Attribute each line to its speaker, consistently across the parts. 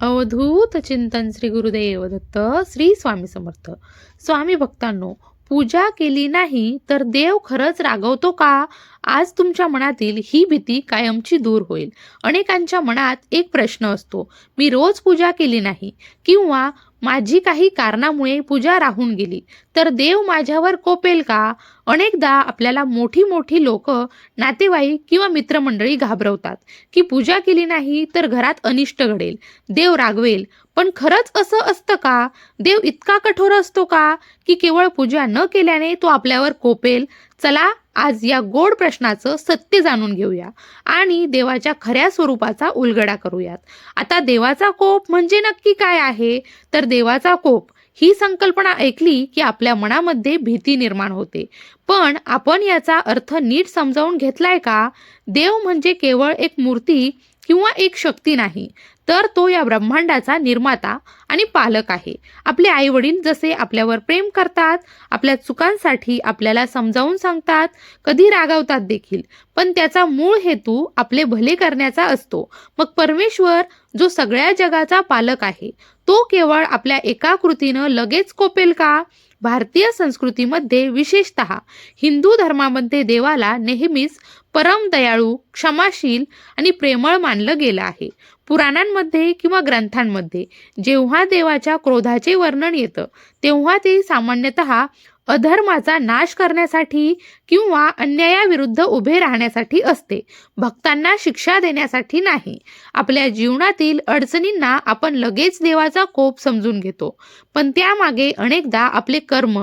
Speaker 1: अवधूत चिंतन श्री गुरुदेव दत्त श्री स्वामी समर्थ. स्वामी भक्तांनो, पूजा केली नाही तर देव खरंच रागवतो का? आज तुमच्या मनातील ही भीती कायमची दूर होईल. अनेकांच्या मनात एक प्रश्न असतो, मी रोज पूजा केली नाही किंवा माझी काही कारणामुळे पूजा राहून गेली तर देव माझ्यावर कोपेल का? अनेकदा आपल्याला मोठी मोठी लोक, नातेवाईक किंवा मित्रमंडळी घाबरवतात की पूजा केली नाही तर घरात अनिष्ट घडेल, देव रागवेल. पण खरंच असं असतं का? देव इतका कठोर असतो का की केवळ पूजा न केल्याने तो आपल्यावर कोपेल? चला आज या गोड प्रश्नाचं सत्य जाणून घेऊया आणि देवाच्या खऱ्या स्वरूपाचा उलगडा करूयात. आता देवाचा कोप म्हणजे नक्की काय आहे? तर देवाचा कोप ही संकल्पना ऐकली की आपल्या मनामध्ये भीती निर्माण होते. पण आपण याचा अर्थ नीट समजावून घेतलाय का? देव म्हणजे केवळ एक मूर्ती किंवा एक शक्ती नाही, तर तो या ब्रह्मांडाचा निर्माता आणि पालक आहे. आपले आई वडील जसे आपल्यावर प्रेम करतात, आपल्या चुकांसाठी आपल्याला समजावून सांगतात, कधी रागावतात देखील, पण त्याचा मूळ हेतू आपले भले करण्याचा असतो. मग परमेश्वर जो सगळ्या जगाचा पालक आहे, तो केवळ आपल्या एका कृतीनं लगेच कोपेल का? भारतीय संस्कृतीमध्ये, विशेषतः हिंदू धर्मामध्ये देवाला नेहमीच परम दयाळू, क्षमाशील आणि प्रेमळ मानलं गेलं आहे. पुराणांमध्ये किंवा ग्रंथांमध्ये जेव्हा देवाच्या क्रोधाचे वर्णन येतं, तेव्हा ते सामान्यतः अधर्माचा नाश करण्यासाठी किंवा अन्यायाविरुद्ध उभे राहण्यासाठी असते, भक्तांना शिक्षा देण्यासाठी नाही. आपल्या जीवनातील अडचणींना आपण लगेच देवाचा कोप समजून घेतो, पण त्यामागे अनेकदा आपले कर्म,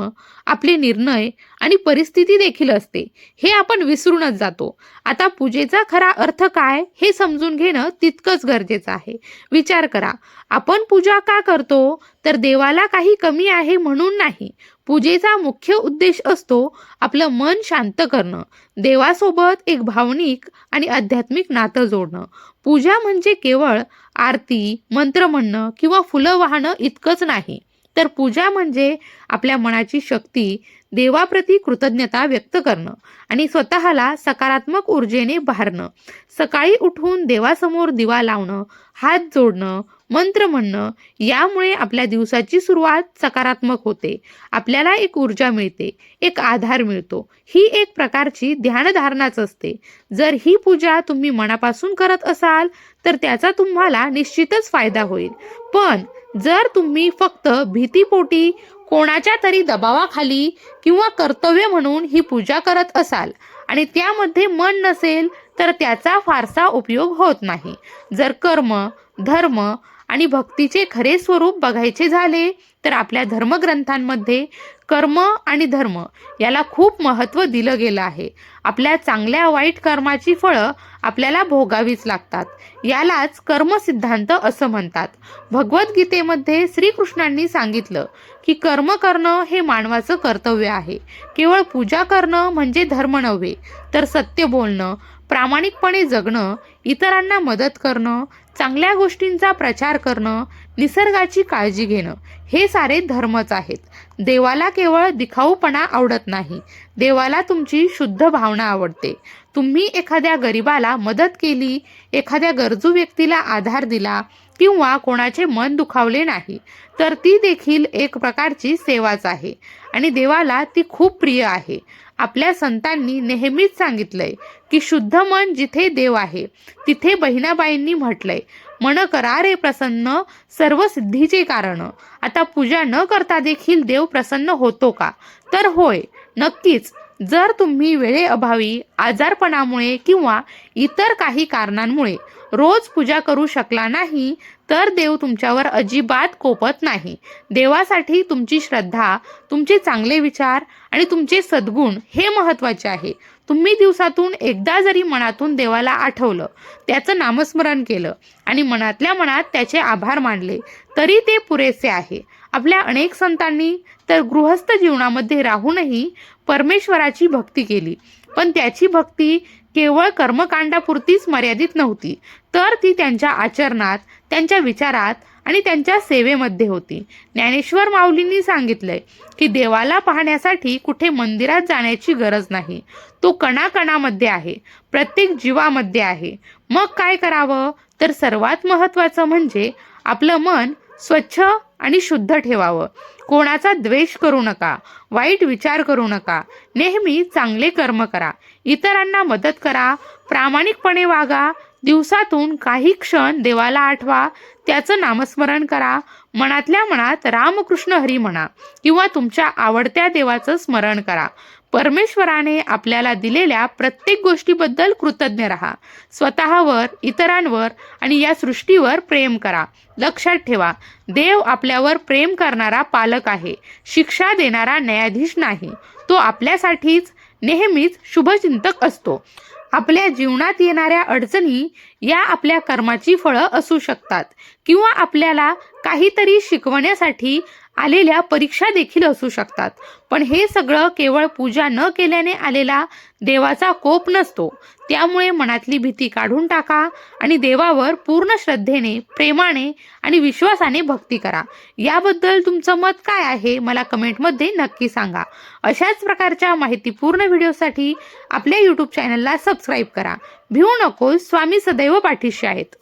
Speaker 1: आपले निर्णय आणि परिस्थिती देखील असते, हे आपण विसरूनच जातो. आता पूजेचा खरा अर्थ काय हे समजून घेणं तितकंच गरजेचं आहे. विचार करा, आपण पूजा का करतो? तर देवाला काही कमी आहे म्हणून नाही. पूजेचा मुख्य उद्देश असतो आपलं मन शांत करणं, देवासोबत एक भावनिक आणि आध्यात्मिक नातं जोडणं. पूजा म्हणजे केवळ आरती, मंत्र म्हणणं किंवा फुलं वाहणं इतकंच नाही, तर पूजा म्हणजे आपल्या मनाची शक्ती, देवाप्रती कृतज्ञता व्यक्त करणं आणि स्वतःला सकारात्मक ऊर्जेने भरणं. सकाळी उठून देवासमोर दिवा लावणं, हात जोडणं, मंत्र म्हणणं, यामुळे आपल्या दिवसाची सुरुवात सकारात्मक होते. आपल्याला एक ऊर्जा मिळते, एक आधार मिळतो. ही एक प्रकारची ध्यानधारणाच असते. जर ही पूजा तुम्ही मनापासून करत असाल तर त्याचा तुम्हाला निश्चितच फायदा होईल. पण जर तुम्ही फक्त भीतीपोटी, कोणाच्या तरी दबावाखाली किंवा कर्तव्य म्हणून ही पूजा करत असाल आणि त्यामध्ये मन नसेल तर त्याचा फारसा उपयोग होत नाही. जर कर्म, धर्म आणि भक्तीचे खरे स्वरूप बघायचे झाले तर आपल्या धर्मग्रंथांमध्ये कर्म आणि धर्म याला खूप महत्त्व दिलं गेलं आहे. आपल्या चांगल्या वाईट कर्माची फळं आपल्याला भोगावीच लागतात. यालाच कर्मसिद्धांत असं म्हणतात. भगवद्गीतेमध्ये श्रीकृष्णांनी सांगितलं की कर्म करणं हे मानवाचं कर्तव्य आहे. केवळ पूजा करणं म्हणजे धर्म नव्हे, तर सत्य बोलणं, प्रामाणिकपणे जगणं, इतरांना मदत करणं, चांगल्या गोष्टींचा प्रचार करणं, निसर्गाची काळजी घेणं, हे सारे धर्मच आहेत. देवाला केवळ दिखाऊपणा आवडत नाही, देवाला तुमची शुद्ध भावना आवडते. तुम्ही एखाद्या गरिबाला मदत केली, एखाद्या गरजू व्यक्तीला आधार दिला किंवा कोणाचे मन दुखावले नाही, तर ती देखील एक प्रकारची सेवाच आहे आणि देवाला ती खूप प्रिय आहे. आपल्या संतांनी नेहमीच सांगितलंय की शुद्ध मन जिथे देव आहे तिथे बहिणाबाईंनी म्हटलंय, मन करा रे प्रसन्न, सर्व सिद्धीचे कारण. आता पूजा न करता देखील देव प्रसन्न होतो का? तर होय, नक्कीच. जर तुम्ही वेळेअभावी, आजारपणामुळे किंवा इतर काही कारणांमुळे रोज पूजा करू शकला नाही तर देव तुमच्यावर अजिबात कोपत नाही. देवासाठी तुमची श्रद्धा, तुमचे चांगले विचार आणि तुमचे सद्गुण हे महत्त्वाचे आहे. तुम्ही दिवसातून एकदा जरी मनातून देवाला आठवलं, त्याचं नामस्मरण केलं आणि मनातल्या मनात त्याचे आभार मानले तरी ते पुरेसे आहे. आपल्या अनेक संतांनी तर गृहस्थ जीवनामध्ये राहूनही परमेश्वराची भक्ती केली, पण त्याची भक्ती केवळ कर्मकांडापुरतीच मर्यादित नव्हती, तर ती त्यांच्या आचरणात, त्यांच्या विचारात आणि त्यांच्या सेवेमध्ये होती. ज्ञानेश्वर माऊलींनी सांगितलंय की देवाला पाहण्यासाठी कुठे मंदिरात जाण्याची गरज नाही, तो कणाकणामध्ये आहे, प्रत्येक जीवामध्ये आहे. मग काय करावं? तर सर्वात महत्त्वाचं म्हणजे आपलं मन स्वच्छ आणि शुद्ध ठेवावं. कोणाचा द्वेष करू नका, वाईट विचार करू नका. नेहमी चांगले कर्म करा, इतरांना मदत करा, प्रामाणिकपणे वागा. दिवसातून काही क्षण देवाला आठवा, त्याचं नामस्मरण करा. मनातल्या मनात रामकृष्ण हरी म्हणा किंवा तुमच्या आवडत्या देवाचं स्मरण करा. परमेश्वराने आपल्याला दिलेल्या प्रत्येक गोष्टीबद्दल कृतज्ञ राहा. स्वतःवर, इतरांवर आणि या सृष्टीवर प्रेम करा. लक्षात ठेवा, देव आपल्यावर प्रेम करणारा पालक आहे, शिक्षा देणारा न्यायाधीश नाही. तो आपल्यासाठीच नेहमीच शुभचिंतक असतो. आपल्या जीवनात येणाऱ्या अडचणी या आपल्या कर्माची फळं असू शकतात किंवा आपल्याला काहीतरी शिकवण्यासाठी आलेल्या परीक्षा देखील असू शकतात. पण हे सगळं केवळ पूजा न केल्याने आलेला देवाचा कोप नसतो. त्यामुळे मनातली भीती काढून टाका आणि देवावर पूर्ण श्रद्धेने, प्रेमाने आणि विश्वासाने भक्ती करा. याबद्दल तुमचं मत काय आहे मला कमेंटमध्ये नक्की सांगा. अशाच प्रकारच्या माहितीपूर्ण व्हिडिओसाठी आपल्या यूट्यूब चॅनलला सबस्क्राईब करा. भिवू नकोस, स्वामी सदैव पाठीशी आहेत.